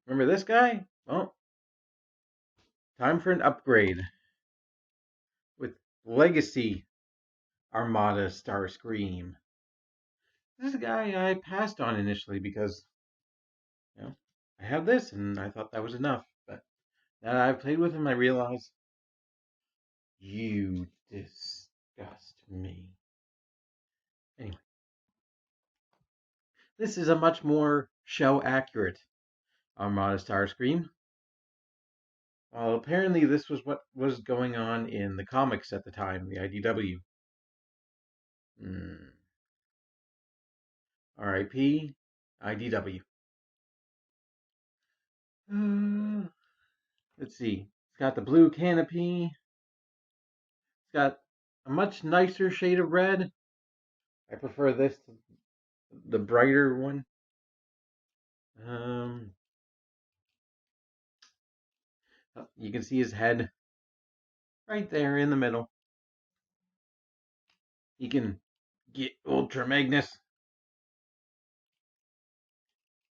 Remember this guy? Well, time for an upgrade with Legacy Armada Starscream. This is a guy I passed on initially because, you know, I have this and I thought that was enough. But now that I've played with him, I realize you disgust me. Anyway, this is a much more show accurate Armada Starscream. Well, apparently this was what was going on in the comics at the time, the IDW. R.I.P. IDW. Let's see. It's got the blue canopy. It's got a much nicer shade of red. I prefer this to the brighter one. You can see his head right there in the middle. He can get Ultra Magnus.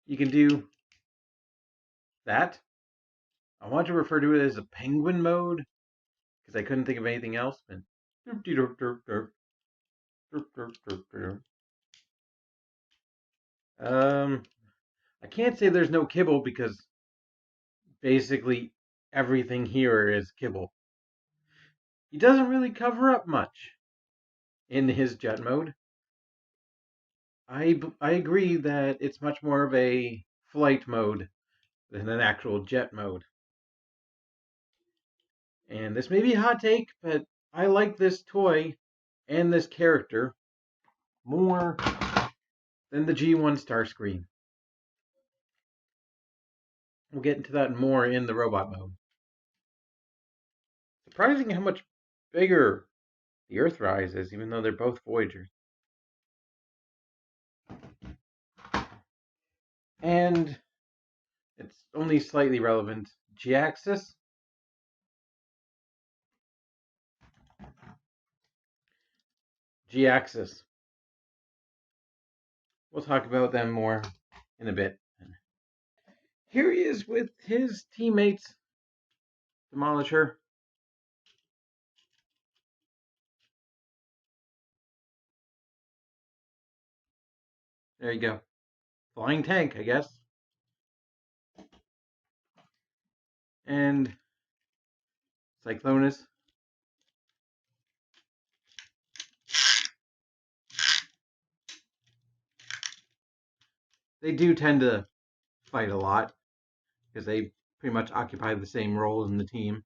You can do that. I want to refer to it as a penguin mode because I couldn't think of anything else. I can't say there's no kibble because basically everything here is kibble. He doesn't really cover up much in his jet mode. I agree that it's much more of a flight mode than an actual jet mode. And this may be a hot take, but I like this toy and this character more than the G1 Starscream. We'll get into that more in the robot mode. Surprising how much bigger the Earthrise is, even though they're both Voyagers. And it's only slightly relevant. G-Axis. G-Axis. We'll talk about them more in a bit. Here he is with his teammates. Demolisher. There you go. Flying tank, I guess. And Cyclonus. They do tend to fight a lot because they pretty much occupy the same role in the team.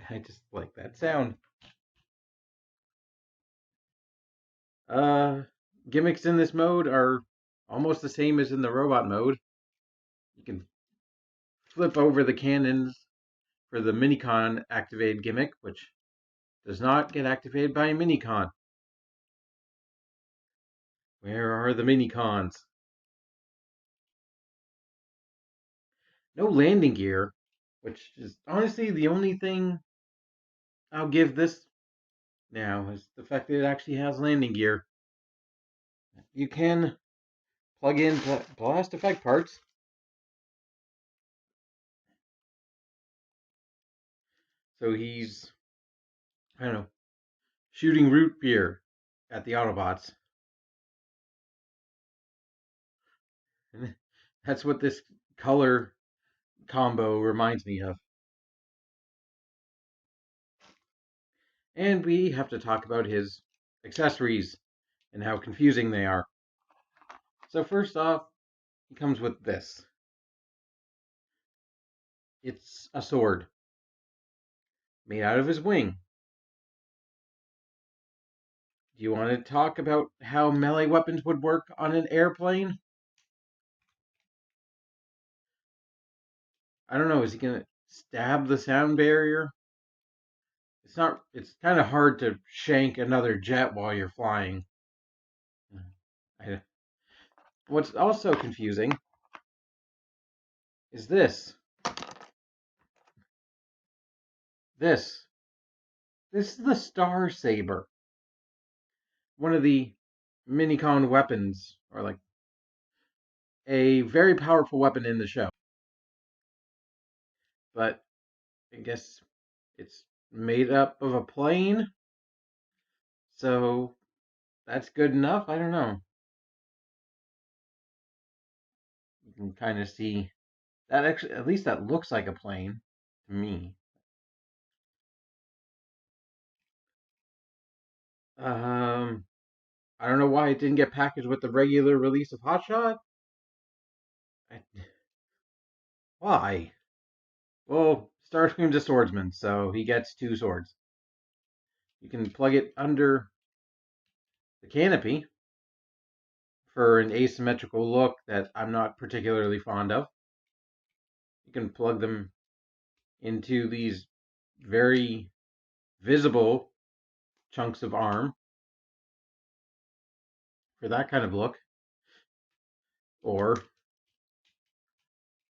I just like that sound. Gimmicks in this mode are almost the same as in the robot mode. You can flip over the cannons for the Minicon activated gimmick, which does not get activated by a Minicon. Where are the Minicons? No landing gear, which is honestly the only thing I'll give this now, is the fact that it actually has landing gear. You can plug in blast effect parts. So he's, I don't know, shooting root beer at the Autobots. And that's what this color combo reminds me of. And we have to talk about his accessories and how confusing they are. So first off, he comes with this. It's a sword made out of his wing. Do you want to talk about how melee weapons would work on an airplane? I don't know. Is he going to stab the sound barrier? It's not. It's kind of hard to shank another jet while you're flying. What's also confusing is this. This is the Star Saber. one of the minicon weapons, or like a very powerful weapon in the show. But I guess it's made up of a plane, so that's good enough. I don't know. You can kind of see that actually, at least that looks like a plane to me. Um, I don't know why it didn't get packaged with the regular release of Hotshot. I, why? Well, Starscream's a swordsman, so he gets two swords. You can plug it under the canopy for an asymmetrical look that I'm not particularly fond of. You can plug them into these very visible chunks of arm for that kind of look. Or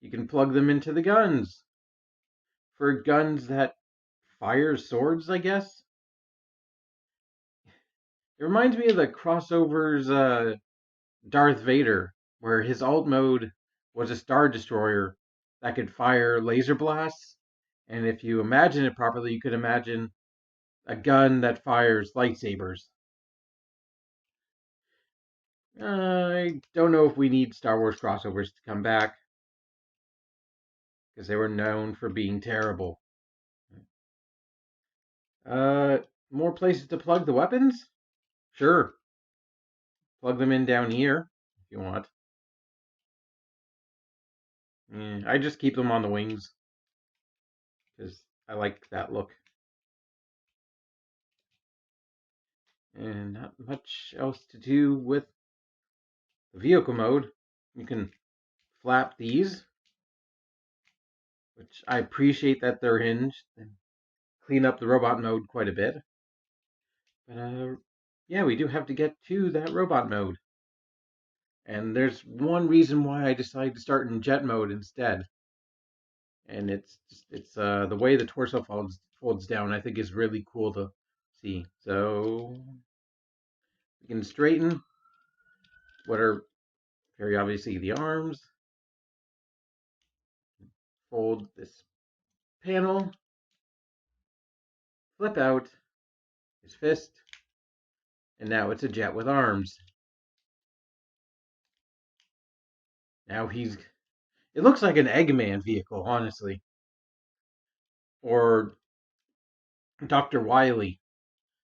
you can plug them into the guns for guns that fire swords, I guess. It reminds me of the crossovers Darth Vader, where his alt mode was a Star Destroyer that could fire laser blasts. And if you imagine it properly, you could imagine a gun that fires lightsabers. I don't know if we need Star Wars crossovers to come back, because they were known for being terrible. Uh, More places to plug the weapons? Sure. Plug them in down here if you want. I just keep them on the wings because I like that look. And not much else to do with the vehicle mode. You can flap these, which I appreciate that they're hinged, and clean up the robot mode quite a bit. But yeah, we do have to get to that robot mode. And there's one reason why I decided to start in jet mode instead. And it's the way the torso folds down, I think, is really cool to see. So we can straighten what are very obviously the arms, fold this panel, flip out his fist, and now it's a jet with arms. Now it looks like an Eggman vehicle, honestly. Or Dr. Wily.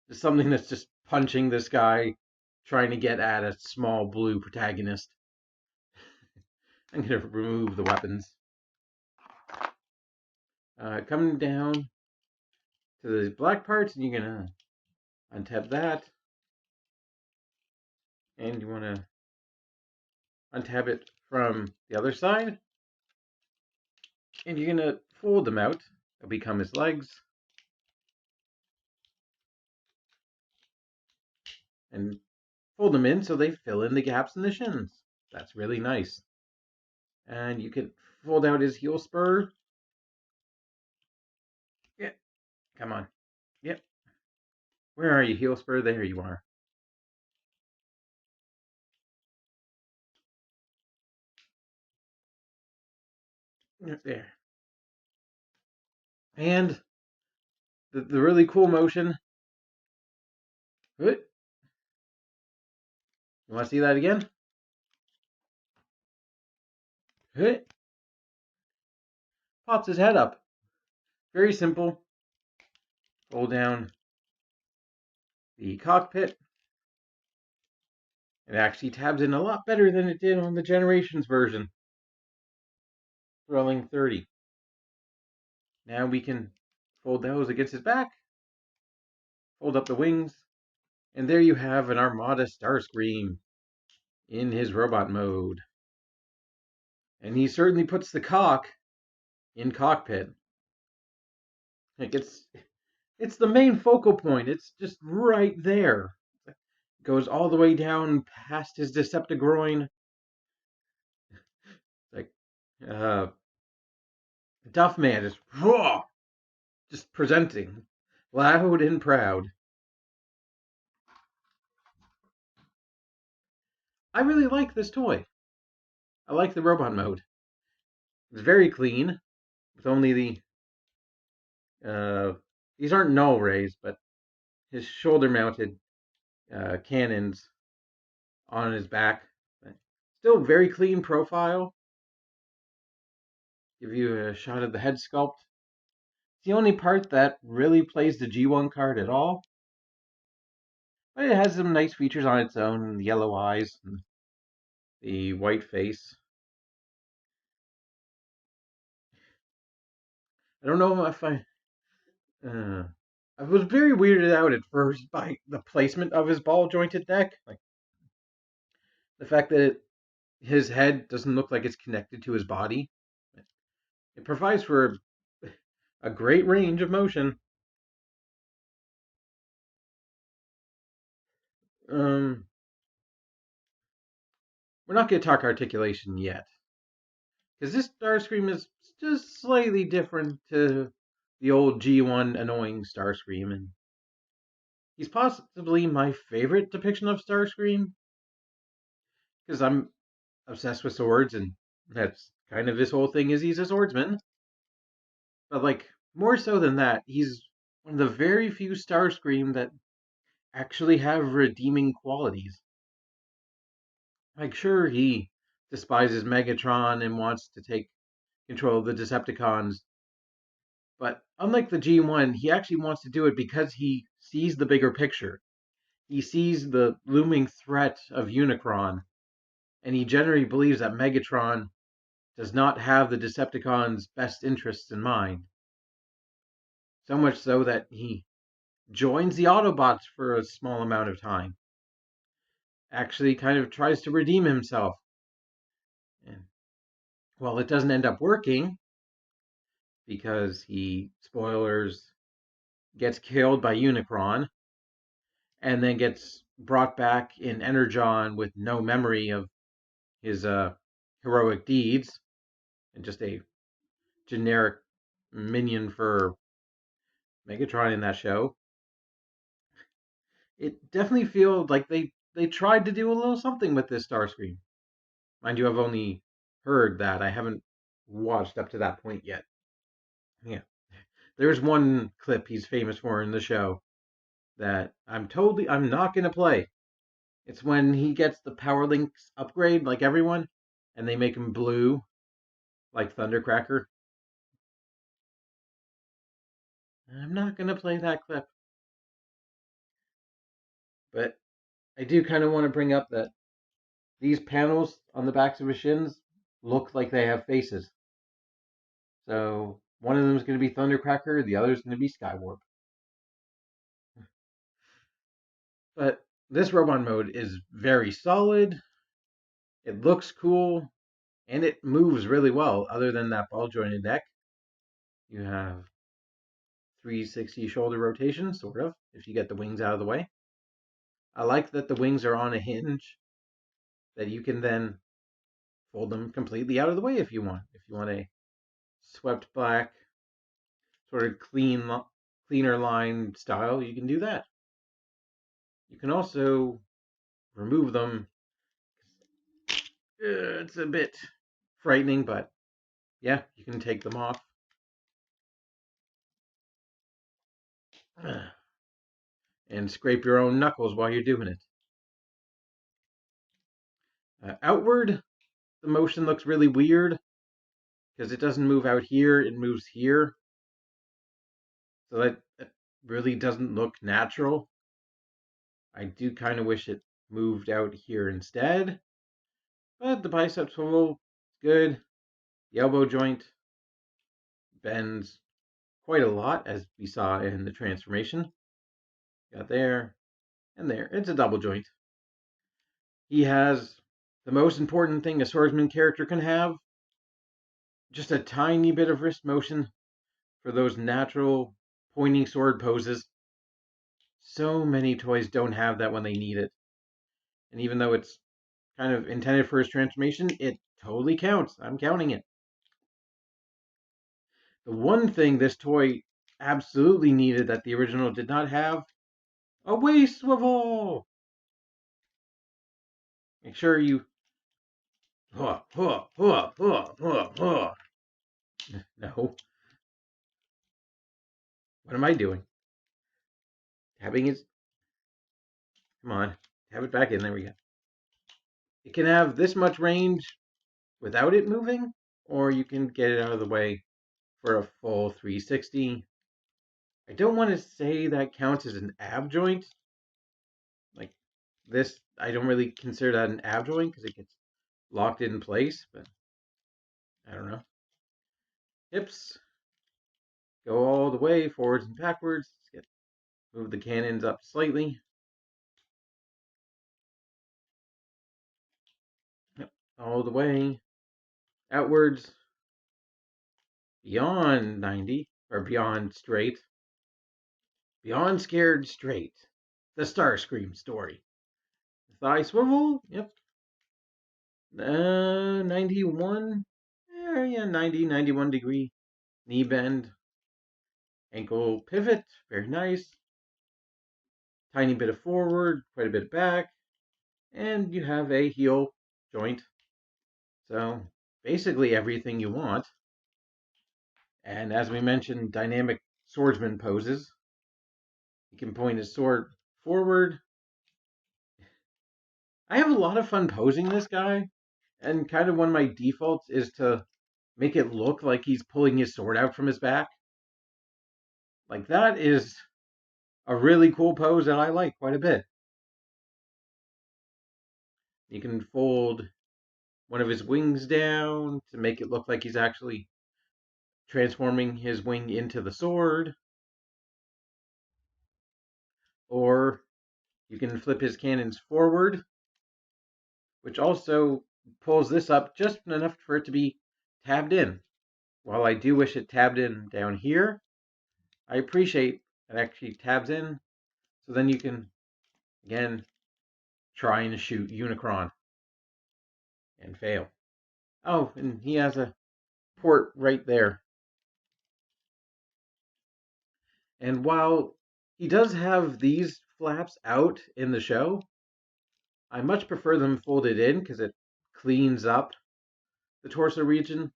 Just something that's just punching this guy, trying to get at a small blue protagonist. I'm going to remove the weapons. Coming down to the black parts, and you're going to untap that. And you want to untap it from the other side. And you're going to fold them out. They'll become his legs. And fold them in so they fill in the gaps in the shins. That's really nice. And you can fold out his heel spur. Yeah, come on. Yep. Where are you, heel spur? There you are. There. And the really cool motion. Good. You want to see that again? Good. Pops his head up. Very simple. Fold down the cockpit. It actually tabs in a lot better than it did on the Generations version. Rolling 30. Now we can fold those against his back. Fold up the wings. And there you have an Armada Starscream in his robot mode. And he certainly puts the cock in cockpit. Like it's the main focal point. It's just right there. It goes all the way down past his Deceptigroin. Like Duff Man just presenting loud and proud. I really like this toy. I like the robot mode. It's very clean, with only these aren't null rays, but his shoulder-mounted cannons on his back. Still very clean profile. Give you a shot of the head sculpt. It's the only part that really plays the G1 card at all. But it has some nice features on its own. The yellow eyes, and the white face. I don't know if I was very weirded out at first by the placement of his ball jointed deck. Like the fact that his head doesn't look like it's connected to his body. It provides for a great range of motion. Um, we're not going to talk articulation yet, because this Starscream is just slightly different to the old G1 annoying Starscream, and he's possibly my favorite depiction of Starscream, because I'm obsessed with swords, and that's kind of his whole thing is he's a swordsman. But like more so than that, he's one of the very few Starscream that actually have redeeming qualities. Like sure, he despises Megatron and wants to take control of the Decepticons, but unlike the G1, he actually wants to do it because he sees the bigger picture. He sees the looming threat of Unicron, and he generally believes that Megatron does not have the Decepticons' best interests in mind. So much so that he joins the Autobots for a small amount of time. Actually, kind of tries to redeem himself. And well, it doesn't end up working because he, spoilers, gets killed by Unicron and then gets brought back in Energon with no memory of his heroic deeds and just a generic minion for Megatron in that show. It definitely feels like they tried to do a little something with this Starscream. Mind you, I've only heard that. I haven't watched up to that point yet. Yeah. There's one clip he's famous for in the show that I'm not gonna play. It's when he gets the Power Links upgrade like everyone, and they make him blue like Thundercracker. I'm not gonna play that clip. But I do kind of want to bring up that these panels on the backs of machines look like they have faces. So one of them is going to be Thundercracker, the other is going to be Skywarp. But this robot mode is very solid. It looks cool, and it moves really well. Other than that ball jointed neck, you have 360 shoulder rotation, sort of, if you get the wings out of the way. I like that the wings are on a hinge that you can then fold them completely out of the way if you want. If you want a swept back, sort of cleaner line style, you can do that. You can also remove them. It's a bit frightening, but yeah, you can take them off. And scrape your own knuckles while you're doing it. Outward, the motion looks really weird because it doesn't move out here, it moves here. So that really doesn't look natural. I do kind of wish it moved out here instead. But the bicep swivel is good. The elbow joint bends quite a lot, as we saw in the transformation. Got there and there. It's a double joint. He has the most important thing a swordsman character can have, just a tiny bit of wrist motion for those natural pointing sword poses. So many toys don't have that when they need it. And even though it's kind of intended for his transformation, it totally counts. I'm counting it. The one thing this toy absolutely needed that the original did not have, a waist swivel. Make sure you. Huh, huh, huh, huh, huh, huh. No. What am I doing? Tabbing is. Come on. Tab it back in. There we go. It can have this much range without it moving, or you can get it out of the way for a full 360. I don't want to say that counts as an ab joint. Like this, I don't really consider that an ab joint because it gets locked in place, but I don't know. Hips go all the way forwards and backwards. Move the cannons up slightly. Yep, all the way outwards, beyond 90, or beyond straight. Beyond scared straight. The Starscream story. Thigh swivel, yep. 91, yeah, 90, 91 degree. Knee bend. Ankle pivot, very nice. Tiny bit of forward, quite a bit of back. And you have a heel joint. So basically everything you want. And as we mentioned, dynamic swordsman poses. He can point his sword forward. I have a lot of fun posing this guy. And kind of one of my defaults is to make it look like he's pulling his sword out from his back. Like that is a really cool pose that I like quite a bit. You can fold one of his wings down to make it look like he's actually transforming his wing into the sword. Or you can flip his cannons forward, which also pulls this up just enough for it to be tabbed in. While I do wish it tabbed in down here, I appreciate it actually tabs in, so then you can, again, try and shoot Unicron and fail. Oh, and he has a port right there. And while he does have these flaps out in the show, I much prefer them folded in because it cleans up the torso region,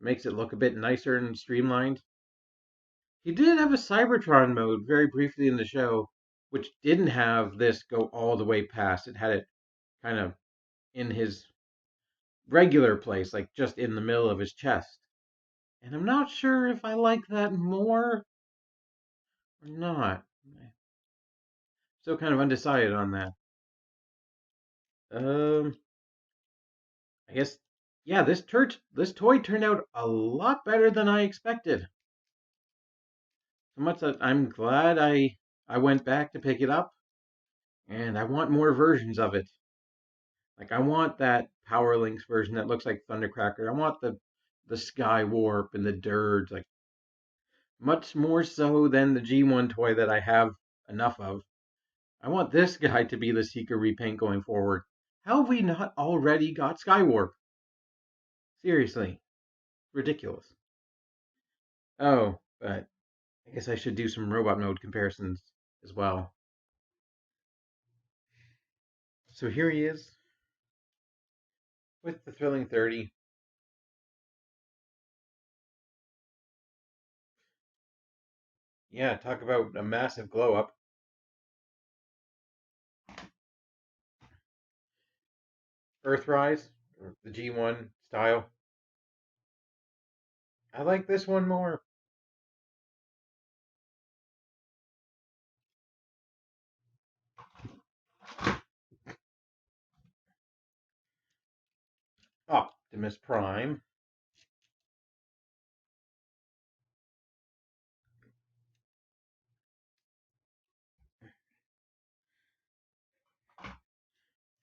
makes it look a bit nicer and streamlined. He did have a Cybertron mode very briefly in the show, which didn't have this go all the way past. It had it kind of in his regular place, like just in the middle of his chest. And I'm not sure if I like that more or not. Still kind of undecided on that. I guess, yeah, this toy turned out a lot better than I expected. So much that I'm glad I went back to pick it up, and I want more versions of it. Like I want that Power Links version that looks like Thundercracker. I want the Sky Warp and the Dirge, like much more so than the G1 toy that I have enough of. I want this guy to be the Seeker repaint going forward. How have we not already got Sky Warp? Seriously, ridiculous. Oh, but I guess I should do some robot mode comparisons as well. So here he is with the Thrilling 30. Yeah, talk about a massive glow up. Earthrise, or the G1 style. I like this one more. Optimus Prime.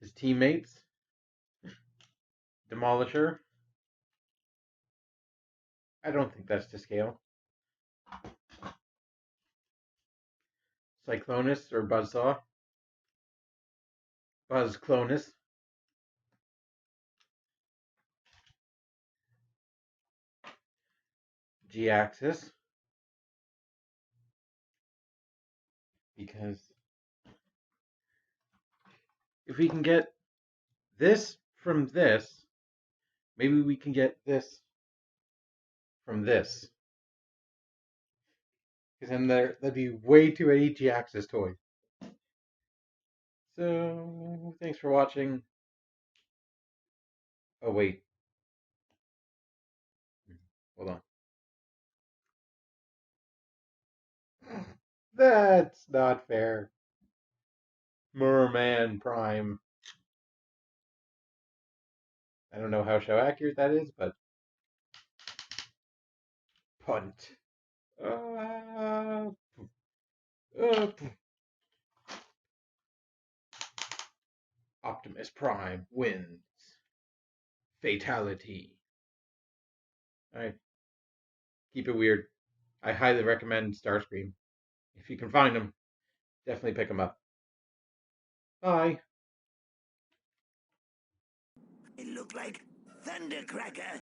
His teammates. Demolisher. I don't think that's to scale. Cyclonus or Buzzsaw. Buzzclonus. G-Axis. Because if we can get this from this. Maybe we can get this from this. Because then that'd be way too many G-Axis toys. So, thanks for watching. Oh, wait. Hold on. That's not fair. Merman Prime. I don't know how show accurate that is, but punt. Uh, uh, Optimus Prime wins. Fatality. Alright. Keep it weird. I highly recommend Starscream. If you can find them, definitely pick them up. Bye. It looked like Thundercracker.